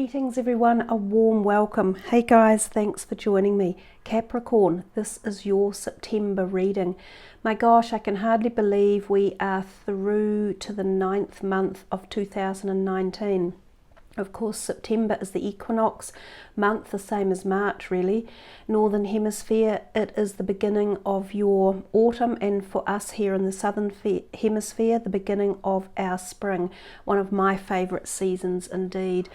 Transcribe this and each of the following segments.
Greetings everyone, a warm welcome. Hey guys, thanks for joining me. Capricorn, this is your September reading. My gosh, I can hardly believe we are through to the 9th month of 2019. Of course, September is the equinox month, the same as March really. Northern Hemisphere, it is the beginning of your autumn, and for us here in the Southern Hemisphere, the beginning of our spring. One of my favourite seasons indeed.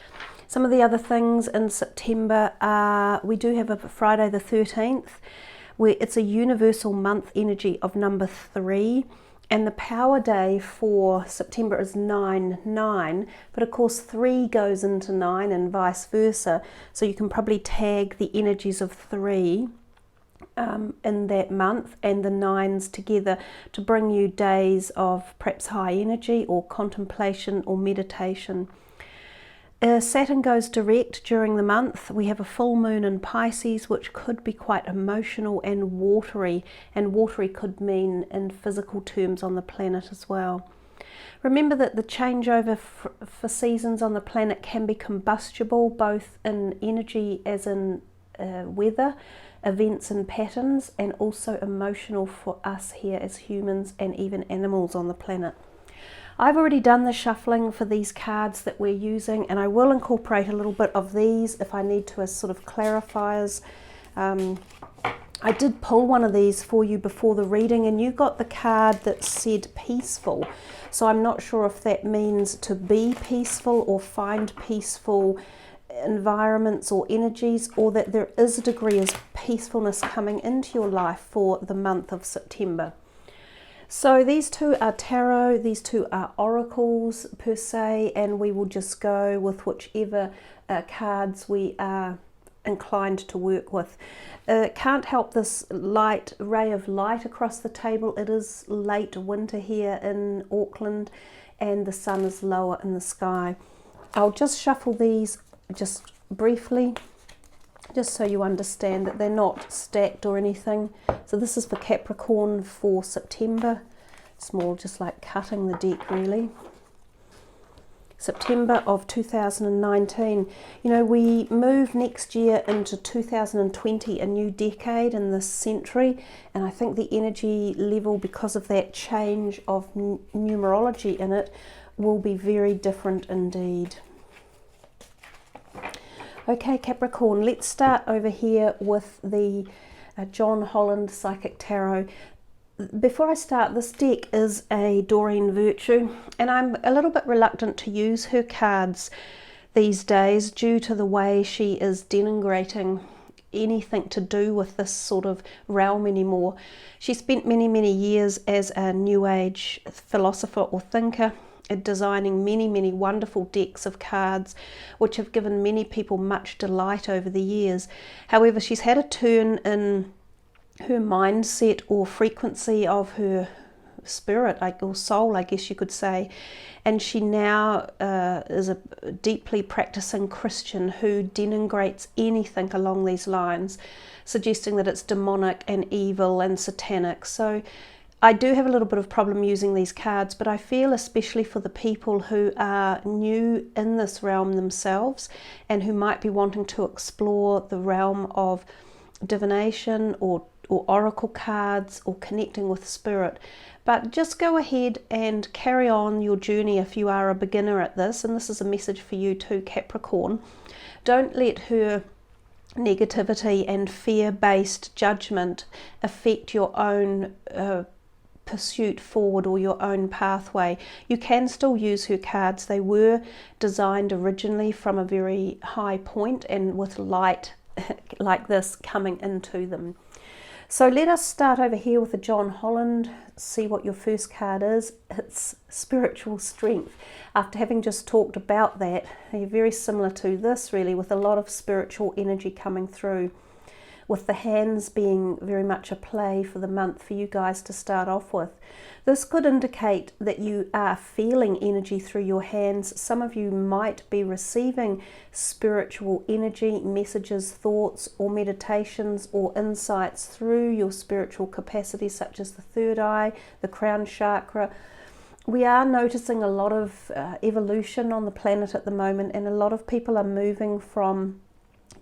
Some of the other things in September are, we do have a Friday the 13th, where it's a universal month energy of number 3. And the power day for September is 9-9, but of course 3 goes into 9 and vice versa. So you can probably tag the energies of 3 in that month and the 9s together to bring you days of perhaps high energy or contemplation or meditation. Saturn goes direct during the month. We have a full moon in Pisces, which could be quite emotional and watery could mean in physical terms on the planet as well. Remember that the changeover for seasons on the planet can be combustible, both in energy as in weather, events and patterns, and also emotional for us here as humans and even animals on the planet. I've already done the shuffling for these cards that we're using, and I will incorporate a little bit of these if I need to as sort of clarifiers. I did pull one of these for you before the reading, and you got the card that said peaceful. So I'm not sure if that means to be peaceful or find peaceful environments or energies, or that there is a degree of peacefulness coming into your life for the month of September. So these two are tarot, these two are oracles per se, and we will just go with whichever cards we are inclined to work with. Can't help this light ray of light across the table. It is late winter here in Auckland and the sun is lower in the sky. I'll just shuffle these just briefly, just so you understand that they're not stacked or anything. So this is for Capricorn for September. It's more just like cutting the deck really. September of 2019. You know, we move next year into 2020, a new decade in this century, and I think the energy level, because of that change of numerology in it, will be very different indeed. Okay, Capricorn, let's start over here with the John Holland Psychic Tarot. Before I start, this deck is a Doreen Virtue, and I'm a little bit reluctant to use her cards these days due to the way she is denigrating anything to do with this sort of realm anymore. She spent many years as a New Age philosopher or thinker, designing many wonderful decks of cards which have given many people much delight over the years. However, she's had a turn in her mindset or frequency of her spirit, or soul, I guess you could say, and she now is a deeply practicing Christian who denigrates anything along these lines, suggesting that it's demonic and evil and satanic. So I do have a little bit of problem using these cards, but I feel especially for the people who are new in this realm themselves and who might be wanting to explore the realm of divination or oracle cards or connecting with spirit. But just go ahead and carry on your journey if you are a beginner at this, and this is a message for you too, Capricorn. Don't let her negativity and fear-based judgment affect your own pursuit forward or your own pathway. You can still use her cards. They were designed originally from a very high point and with light like this coming into them. So let us start over here with the John Holland. See what your first card is. It's spiritual strength. After having just talked about that, they're very similar to this really, with a lot of spiritual energy coming through, with the hands being very much a play for the month for you guys to start off with. This could indicate that you are feeling energy through your hands. Some of you might be receiving spiritual energy, messages, thoughts, or meditations or insights through your spiritual capacity, such as the third eye, the crown chakra, we are noticing a lot of evolution on the planet at the moment, and a lot of people are moving from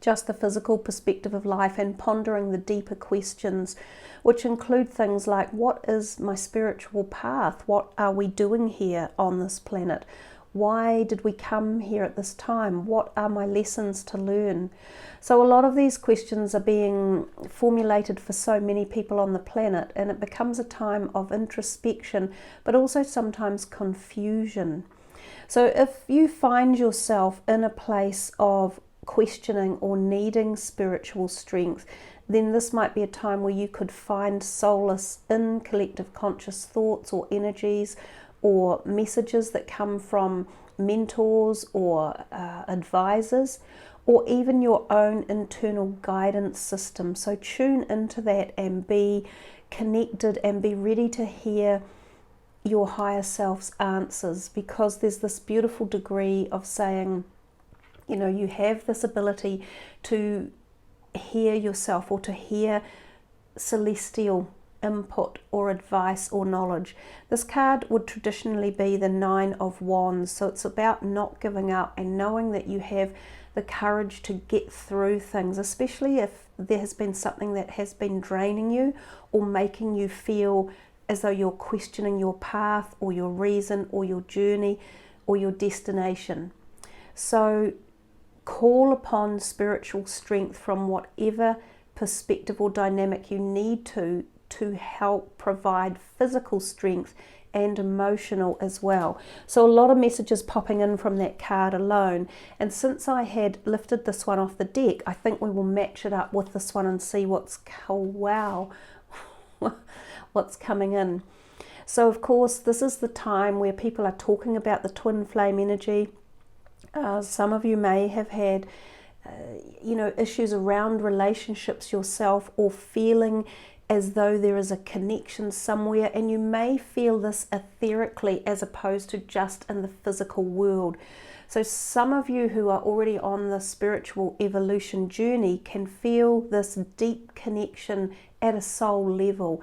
just the physical perspective of life and pondering the deeper questions, which include things like, what is my spiritual path? What are we doing here on this planet? Why did we come here at this time? What are my lessons to learn? So a lot of these questions are being formulated for so many people on the planet, and it becomes a time of introspection, but also sometimes confusion. So if you find yourself in a place of questioning or needing spiritual strength, then this might be a time where you could find solace in collective conscious thoughts or energies or messages that come from mentors or advisors, or even your own internal guidance system. So tune into that and be connected and be ready to hear your higher self's answers, because there's this beautiful degree of saying, you know, you have this ability to hear yourself or to hear celestial input or advice or knowledge. This card would traditionally be the Nine of Wands, so it's about not giving up and knowing that you have the courage to get through things, especially if there has been something that has been draining you or making you feel as though you're questioning your path or your reason or your journey or your destination. So call upon spiritual strength from whatever perspective or dynamic you need to help provide physical strength and emotional as well. So a lot of messages popping in from that card alone, and since I had lifted this one off the deck, I think we will match it up with this one and see what's coming in. So of course this is the time where people are talking about the twin flame energy. Some of you may have had issues around relationships yourself, or feeling as though there is a connection somewhere, and you may feel this etherically as opposed to just in the physical world. So some of you who are already on the spiritual evolution journey can feel this deep connection at a soul level.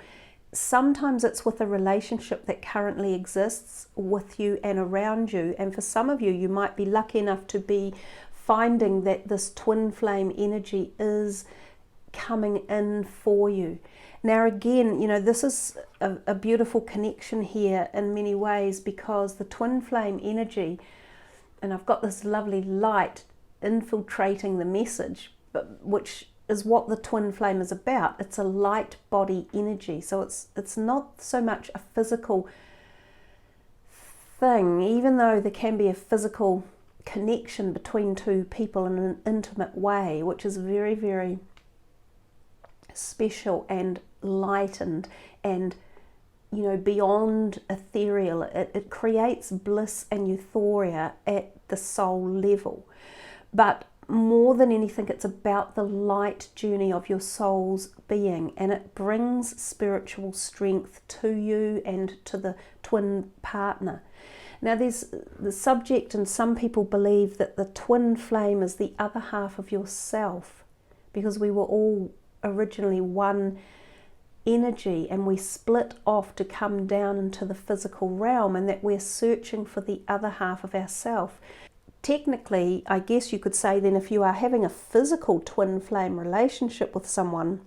Sometimes it's with a relationship that currently exists with you and around you, and for some of you, you might be lucky enough to be finding that this twin flame energy is coming in for you. Now again, this is a beautiful connection here in many ways, because the twin flame energy, and I've got this lovely light infiltrating the message, which is what the twin flame is about. It's a light body energy, so it's not so much a physical thing, even though there can be a physical connection between two people in an intimate way, which is very, very special and lightened and beyond ethereal. It creates bliss and euphoria at the soul level, but more than anything, it's about the light journey of your soul's being, and it brings spiritual strength to you and to the twin partner. Now there's the subject, and some people believe that the twin flame is the other half of yourself, because we were all originally one energy and we split off to come down into the physical realm, and that we're searching for the other half of ourself. Technically, I guess you could say then, if you are having a physical twin flame relationship with someone,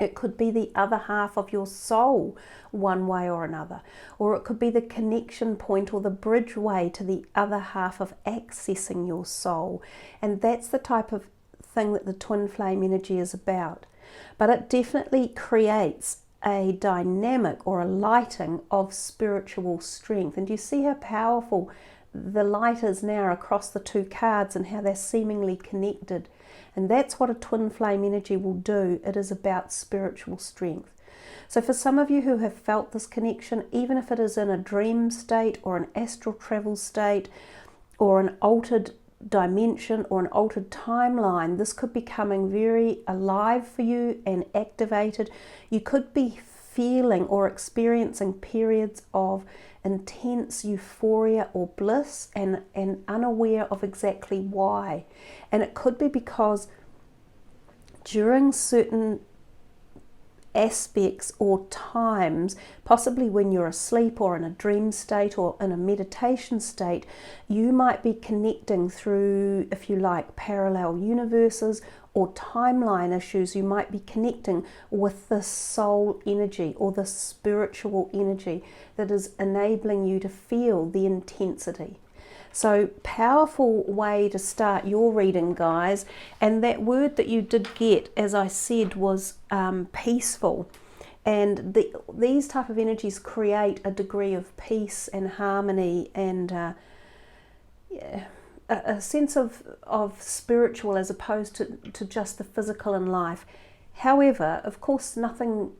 it could be the other half of your soul one way or another, or it could be the connection point or the bridge way to the other half of accessing your soul. And that's the type of thing that the twin flame energy is about. But it definitely creates a dynamic or a lighting of spiritual strength. And do you see how powerful the light is now across the two cards and how they're seemingly connected? And that's what a twin flame energy will do. It is about spiritual strength. So for some of you who have felt this connection, even if it is in a dream state or an astral travel state or an altered dimension or an altered timeline, this could be coming very alive for you and activated. You could be feeling or experiencing periods of intense euphoria or bliss and unaware of exactly why. And it could be because during certain aspects or times, possibly when you're asleep or in a dream state or in a meditation state, you might be connecting through, if you like, parallel universes or timeline issues. You might be connecting with the soul energy or the spiritual energy that is enabling you to feel the intensity. So powerful way to start your reading, guys. And that word that you did get, as I said, was peaceful. And these type of energies create a degree of peace and harmony and a sense of spiritual as opposed to just the physical in life. However, of course, nothing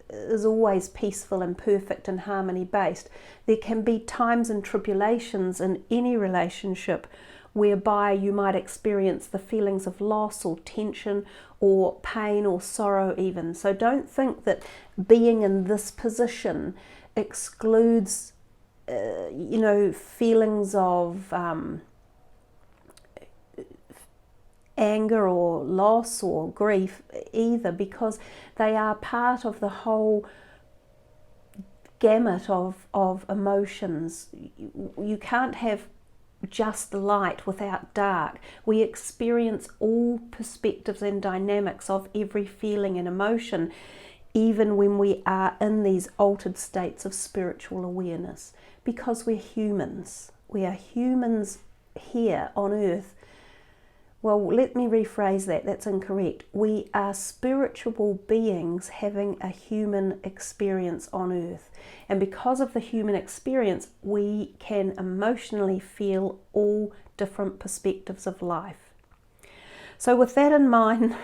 is always peaceful and perfect and harmony based. There can be times and tribulations in any relationship whereby you might experience the feelings of loss or tension or pain or sorrow even. So don't think that being in this position excludes, feelings of anger or loss or grief either, because they are part of the whole gamut of emotions. You can't have just light without dark. We experience all perspectives and dynamics of every feeling and emotion, even when we are in these altered states of spiritual awareness, because we're humans. We are humans here on earth. Well, let me rephrase that. That's incorrect. We are spiritual beings having a human experience on earth. And because of the human experience, we can emotionally feel all different perspectives of life. So with that in mind,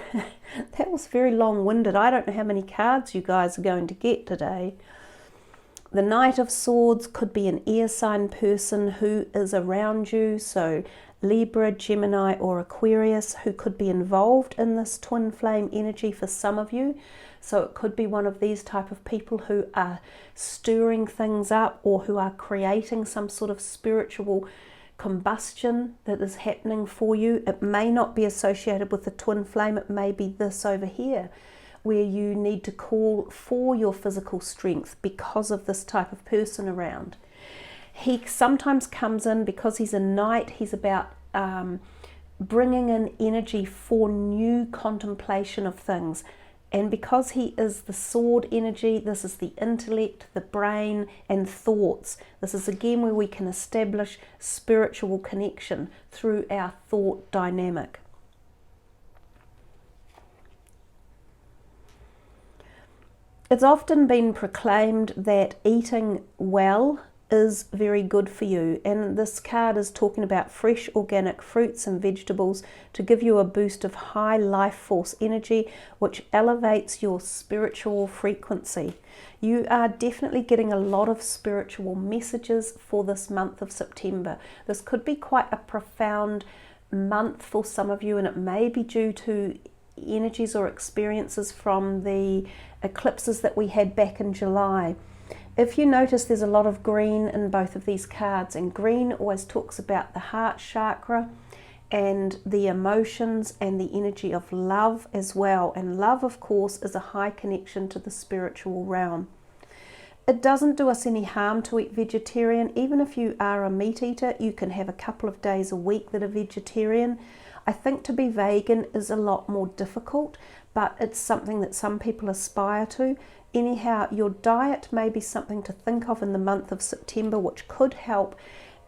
that was very long-winded. I don't know how many cards you guys are going to get today. The Knight of Swords could be an air sign person who is around you, so Libra, Gemini or Aquarius, who could be involved in this twin flame energy for some of you. So it could be one of these type of people who are stirring things up or who are creating some sort of spiritual combustion that is happening for you. It may not be associated with the twin flame. It may be this over here, where you need to call for your physical strength because of this type of person around. He sometimes comes in because he's a knight. He's about bringing in energy for new contemplation of things. And because he is the sword energy, this is the intellect, the brain and thoughts. This is again where we can establish spiritual connection through our thought dynamic. It's often been proclaimed that eating well is very good for you, and this card is talking about fresh organic fruits and vegetables to give you a boost of high life force energy, which elevates your spiritual frequency. You are definitely getting a lot of spiritual messages for this month of September. This could be quite a profound month for some of you, and it may be due to energies or experiences from the eclipses that we had back in July. If you notice, there's a lot of green in both of these cards, and green always talks about the heart chakra and the emotions and the energy of love as well. And love, of course, is a high connection to the spiritual realm. It doesn't do us any harm to eat vegetarian. Even if you are a meat eater, you can have a couple of days a week that are vegetarian. I think to be vegan is a lot more difficult, but it's something that some people aspire to. Anyhow, your diet may be something to think of in the month of September, which could help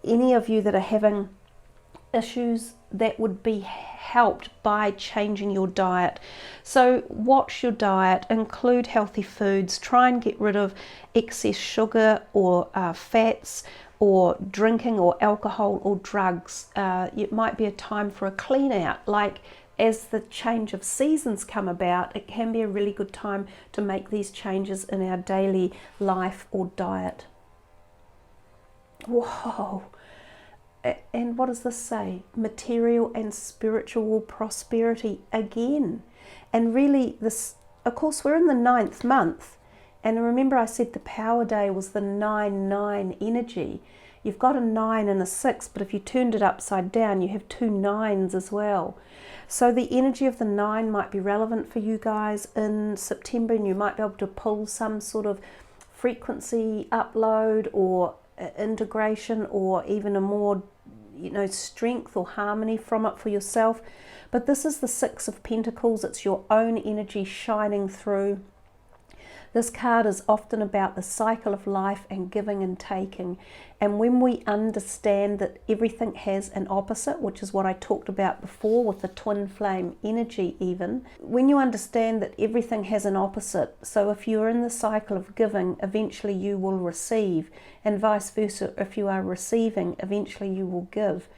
any of you that are having issues that would be helped by changing your diet. So watch your diet, include healthy foods, try and get rid of excess sugar or fats or drinking or alcohol or drugs. It might be a time for a clean out. Like as the change of seasons come about, it can be a really good time to make these changes in our daily life or diet. Whoa. And what does this say? Material and spiritual prosperity again. And really, this, of course, we're in the 9th month. And remember I said the power day was the 9-9 energy. you've got a 9 and a 6, but if you turned it upside down, you have 2 9s as well. So the energy of the 9 might be relevant for you guys in September, and you might be able to pull some sort of frequency upload or integration, or even a more, strength or harmony from it for yourself. But this is the 6 of Pentacles. It's your own energy shining through. This card is often about the cycle of life and giving and taking. And when we understand that everything has an opposite, which is what I talked about before with the twin flame energy even, when you understand that everything has an opposite, so if you're in the cycle of giving, eventually you will receive, and vice versa, if you are receiving, eventually you will give.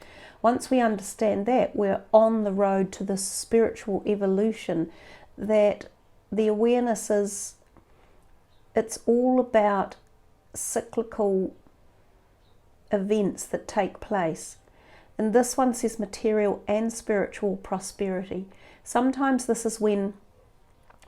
Once we understand that, we're on the road to this spiritual evolution, that the awareness is, it's all about cyclical events that take place. And this one says material and spiritual prosperity. Sometimes this is when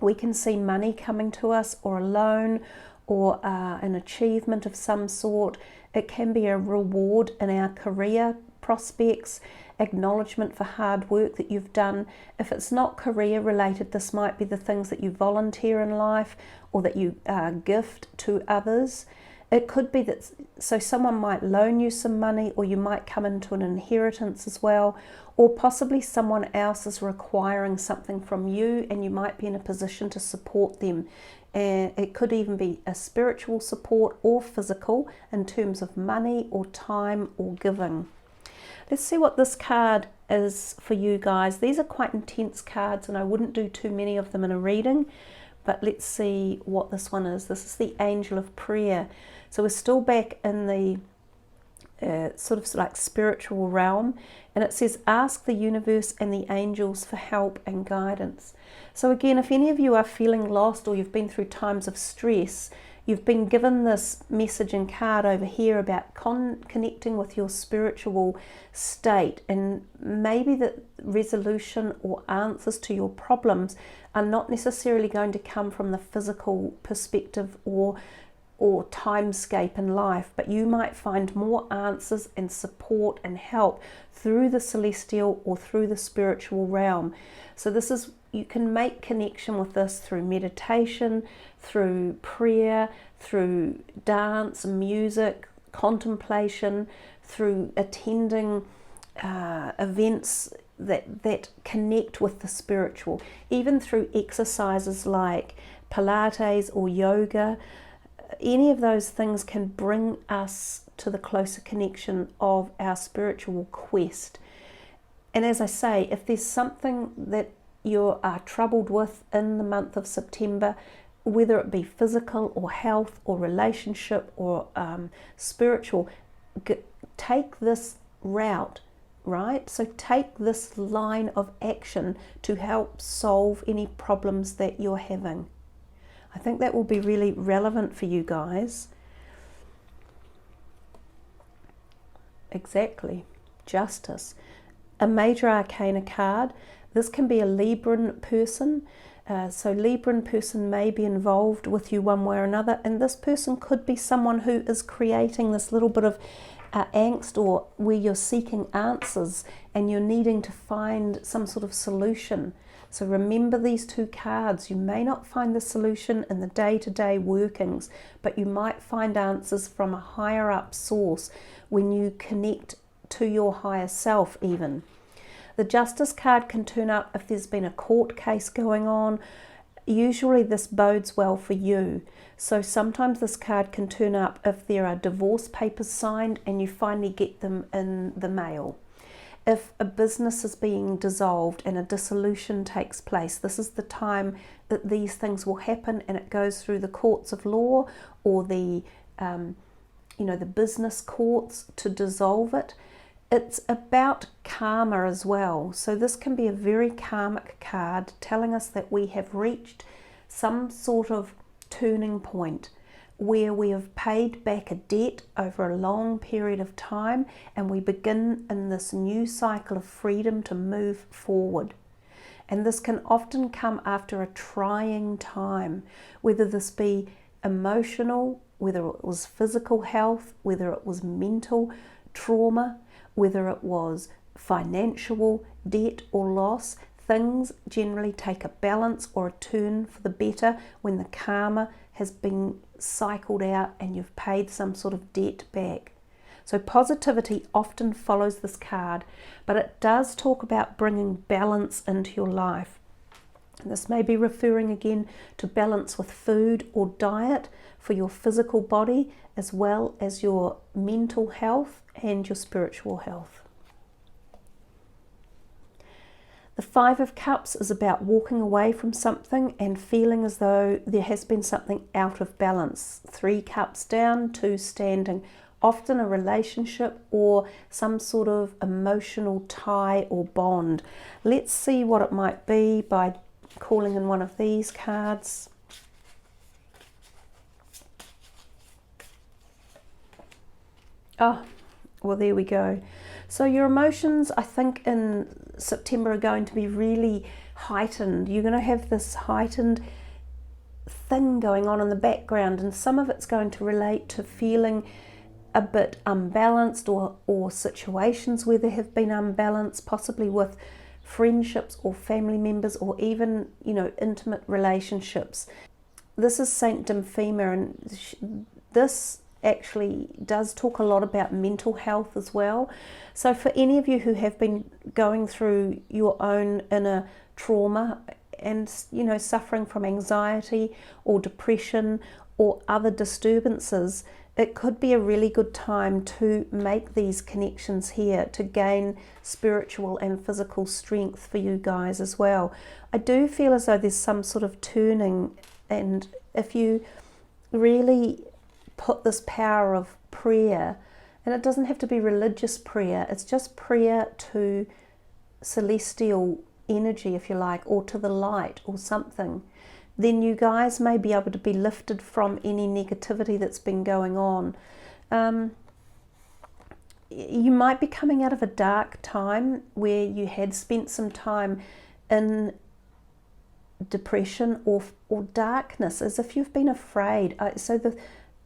we can see money coming to us, or a loan, or an achievement of some sort. It can be a reward in our career prospects, acknowledgement for hard work that you've done. If it's not career related, this might be the things that you volunteer in life, or that you gift to others. It could be that, so someone might loan you some money, or you might come into an inheritance as well, or possibly someone else is requiring something from you and you might be in a position to support them. And it could even be a spiritual support or physical in terms of money or time or giving. Let's see what this card is for you guys. These are quite intense cards, and I wouldn't do too many of them in a reading, but let's see what this one is. This is the Angel of Prayer. So we're still back in the sort of like spiritual realm, and it says, ask the universe and the angels for help and guidance. So again, if any of you are feeling lost, or you've been through times of stress, you've been given this message and card over here about connecting with your spiritual state, and maybe the resolution or answers to your problems are not necessarily going to come from the physical perspective or timescape in life, but you might find more answers and support and help through the celestial or through the spiritual realm. So this is, you can make connection with this through meditation, through prayer, through dance, music, contemplation, through attending events that connect with the spiritual, even through exercises like Pilates or yoga. Any of those things can bring us to the closer connection of our spiritual quest. And as I say, if there's something that you are troubled with in the month of September, whether it be physical or health or relationship or spiritual, take this route, right? So take this line of action to help solve any problems that you're having. I think that will be really relevant for you guys. Exactly. Justice. A major arcana card. This can be a Libran person. So Libran person may be involved with you one way or another, and this person could be someone who is creating this little bit of angst, or where you're seeking answers and you're needing to find some sort of solution. So remember these two cards. You may not find the solution in the day-to-day workings, but you might find answers from a higher up source when you connect to your higher self even. The Justice card can turn up if there's been a court case going on. Usually this bodes well for you. So sometimes this card can turn up if there are divorce papers signed and you finally get them in the mail. If a business is being dissolved and a dissolution takes place, this is the time that these things will happen, and it goes through the courts of law or the the business courts to dissolve it. It's about karma as well. So this can be a very karmic card telling us that we have reached some sort of turning point where we have paid back a debt over a long period of time, and we begin in this new cycle of freedom to move forward. And this can often come after a trying time, whether this be emotional, whether it was physical health, whether it was mental trauma, whether it was financial debt or loss. Things generally take a balance or a turn for the better when the karma has been cycled out and you've paid some sort of debt back. So positivity often follows this card, but it does talk about bringing balance into your life. And this may be referring again to balance with food or diet for your physical body, as well as your mental health and your spiritual health. The Five of Cups is about walking away from something and feeling as though there has been something out of balance. 3 cups down, 2 standing. Often a relationship or some sort of emotional tie or bond. Let's see what it might be by calling in one of these cards. Oh, well, there we go. So your emotions, I think, in September are going to be really heightened. You're going to have this heightened thing going on in the background, and some of it's going to relate to feeling a bit unbalanced or situations where there have been unbalance, possibly with friendships or family members or even, intimate relationships. This is Saint Dymphema, and this actually does talk a lot about mental health as well. So for any of you who have been going through your own inner trauma and suffering from anxiety or depression or other disturbances, it could be a really good time to make these connections here to gain spiritual and physical strength for you guys as well. I do feel as though there's some sort of turning, and if you really put this power of prayer, and it doesn't have to be religious prayer, it's just prayer to celestial energy, if you like, or to the light or something, then you guys may be able to be lifted from any negativity that's been going on. You might be coming out of a dark time where you had spent some time in depression or darkness, as if you've been afraid.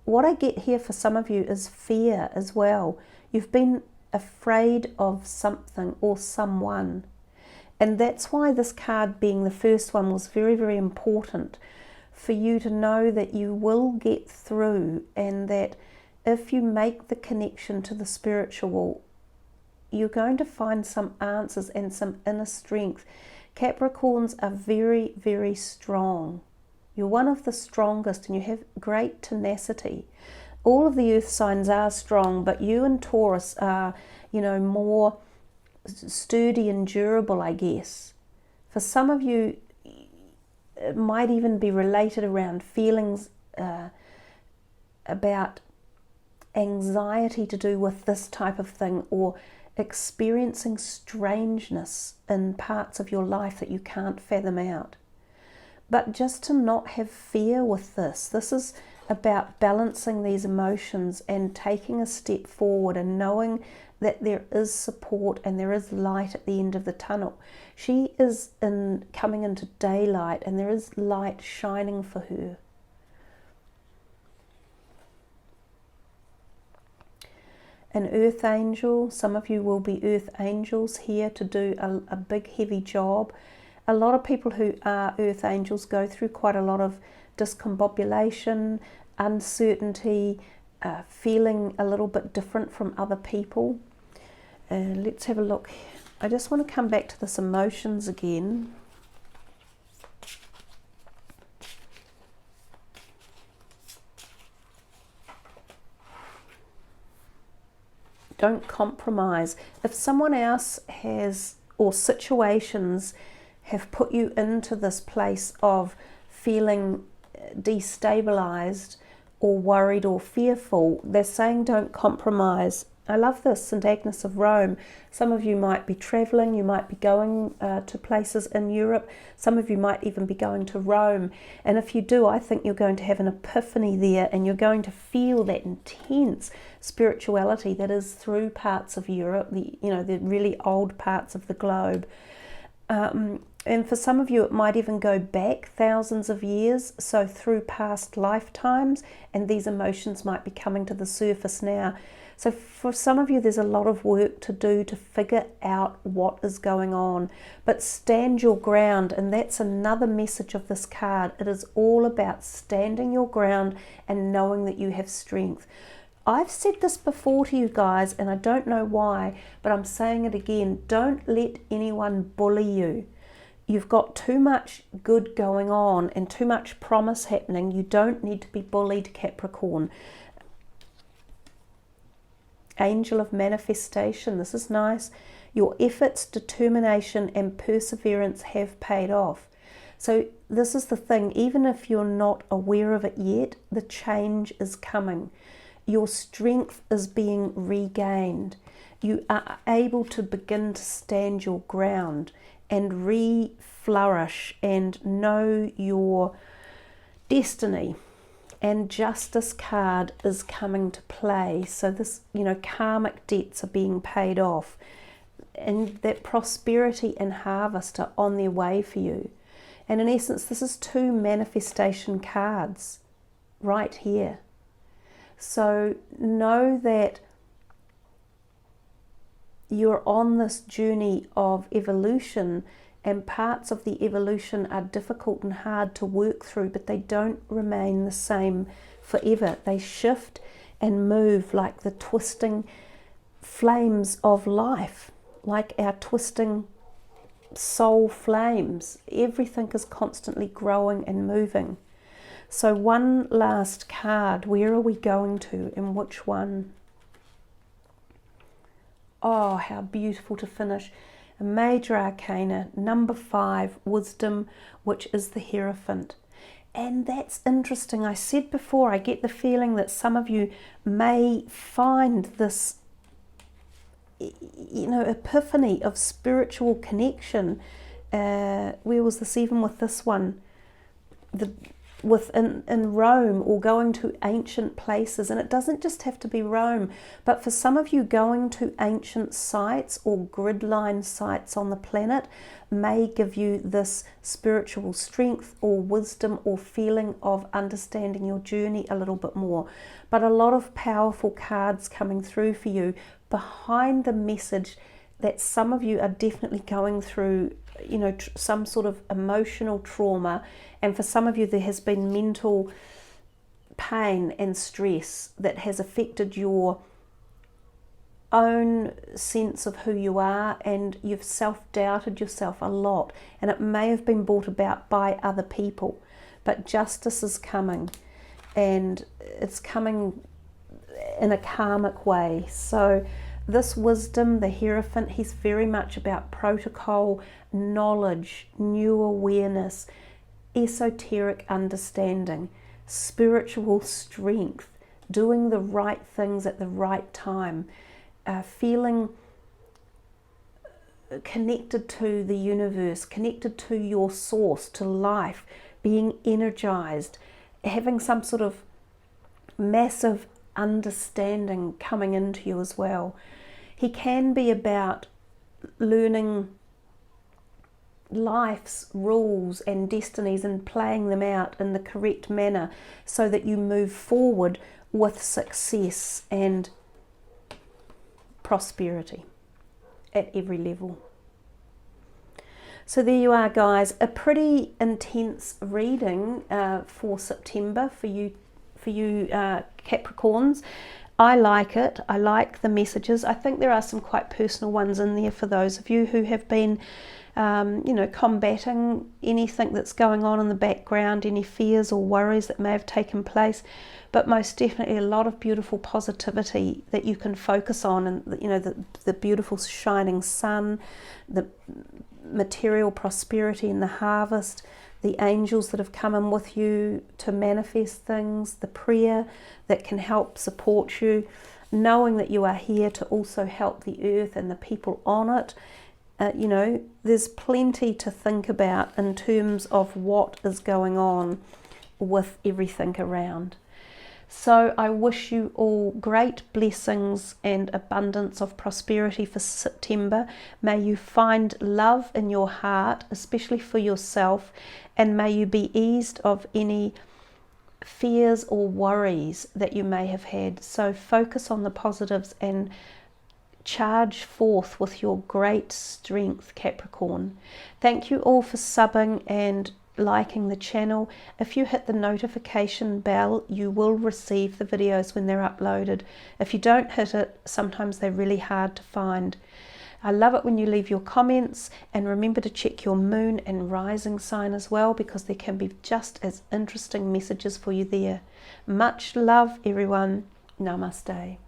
What I get here for some of you is fear as well. You've been afraid of something or someone. And that's why this card, being the first one, was very, very important for you to know that you will get through, and that if you make the connection to the spiritual, you're going to find some answers and some inner strength. Capricorns are very, very strong. You're one of the strongest, and you have great tenacity. All of the earth signs are strong, but you and Taurus are, more sturdy and durable, I guess. For some of you, it might even be related around feelings about anxiety to do with this type of thing, or experiencing strangeness in parts of your life that you can't fathom out. But just to not have fear with this. This is about balancing these emotions and taking a step forward and knowing that there is support and there is light at the end of the tunnel. She is coming into daylight, and there is light shining for her. An earth angel. Some of you will be earth angels here to do a big heavy job. A lot of people who are earth angels go through quite a lot of discombobulation, uncertainty, feeling a little bit different from other people. Let's have a look. I just want to come back to this emotions again. Don't compromise. If someone else has, or situations have put you into this place of feeling destabilized or worried or fearful, they're saying don't compromise. I love this, St. Agnes of Rome. Some of you might be traveling, you might be going to places in Europe, some of you might even be going to Rome, and if you do, I think you're going to have an epiphany there, and you're going to feel that intense spirituality that is through parts of Europe, the really old parts of the globe. And for some of you, it might even go back thousands of years, so through past lifetimes, and these emotions might be coming to the surface now. So for some of you, there's a lot of work to do to figure out what is going on. But stand your ground, and that's another message of this card. It is all about standing your ground and knowing that you have strength. I've said this before to you guys, and I don't know why, but I'm saying it again. Don't let anyone bully you. You've got too much good going on and too much promise happening. You don't need to be bullied, Capricorn. Angel of manifestation. This is nice. Your efforts, determination, and perseverance have paid off. So this is the thing. Even if you're not aware of it yet, the change is coming. Your strength is being regained. You are able to begin to stand your ground and re-flourish and know your destiny. And justice card is coming to play. So this, karmic debts are being paid off, and that prosperity and harvest are on their way for you. And in essence, this is two manifestation cards right here. So know that you're on this journey of evolution, and parts of the evolution are difficult and hard to work through, but they don't remain the same forever. They shift and move like the twisting flames of life, like our twisting soul flames. Everything is constantly growing and moving. So one last card. Where are we going to, and which one? Oh, how beautiful to finish. A major arcana, number 5, wisdom, which is the Hierophant. And that's interesting. I said before, I get the feeling that some of you may find this, epiphany of spiritual connection. Where was this? Even with this one, in Rome, or going to ancient places. And it doesn't just have to be Rome, but for some of you, going to ancient sites or grid line sites on the planet may give you this spiritual strength or wisdom or feeling of understanding your journey a little bit more. But a lot of powerful cards coming through for you behind the message that some of you are definitely going through some sort of emotional trauma, and for some of you there has been mental pain and stress that has affected your own sense of who you are, and you've self-doubted yourself a lot, and it may have been brought about by other people. But justice is coming, and it's coming in a karmic way. So this wisdom, the Hierophant, he's very much about protocol, knowledge, new awareness, esoteric understanding, spiritual strength, doing the right things at the right time, feeling connected to the universe, connected to your source, to life, being energized, having some sort of massive understanding coming into you as well. He can be about learning life's rules and destinies and playing them out in the correct manner so that you move forward with success and prosperity at every level. So there you are, guys, a pretty intense reading for September for you Capricorns. I like it. I like the messages. I think there are some quite personal ones in there for those of you who have been combating anything that's going on in the background, any fears or worries that may have taken place, but most definitely a lot of beautiful positivity that you can focus on, and the beautiful shining sun, the material prosperity and the harvest, the angels that have come in with you to manifest things, the prayer that can help support you, knowing that you are here to also help the earth and the people on it. There's plenty to think about in terms of what is going on with everything around. So I wish you all great blessings and abundance of prosperity for September. May you find love in your heart, especially for yourself, and may you be eased of any fears or worries that you may have had. So focus on the positives and charge forth with your great strength, Capricorn. Thank you all for subbing and liking the channel. If you hit the notification bell, you will receive the videos when they're uploaded. If you don't hit it, sometimes they're really hard to find. I love it when you leave your comments, and remember to check your moon and rising sign as well, because there can be just as interesting messages for you there. Much love, everyone. Namaste.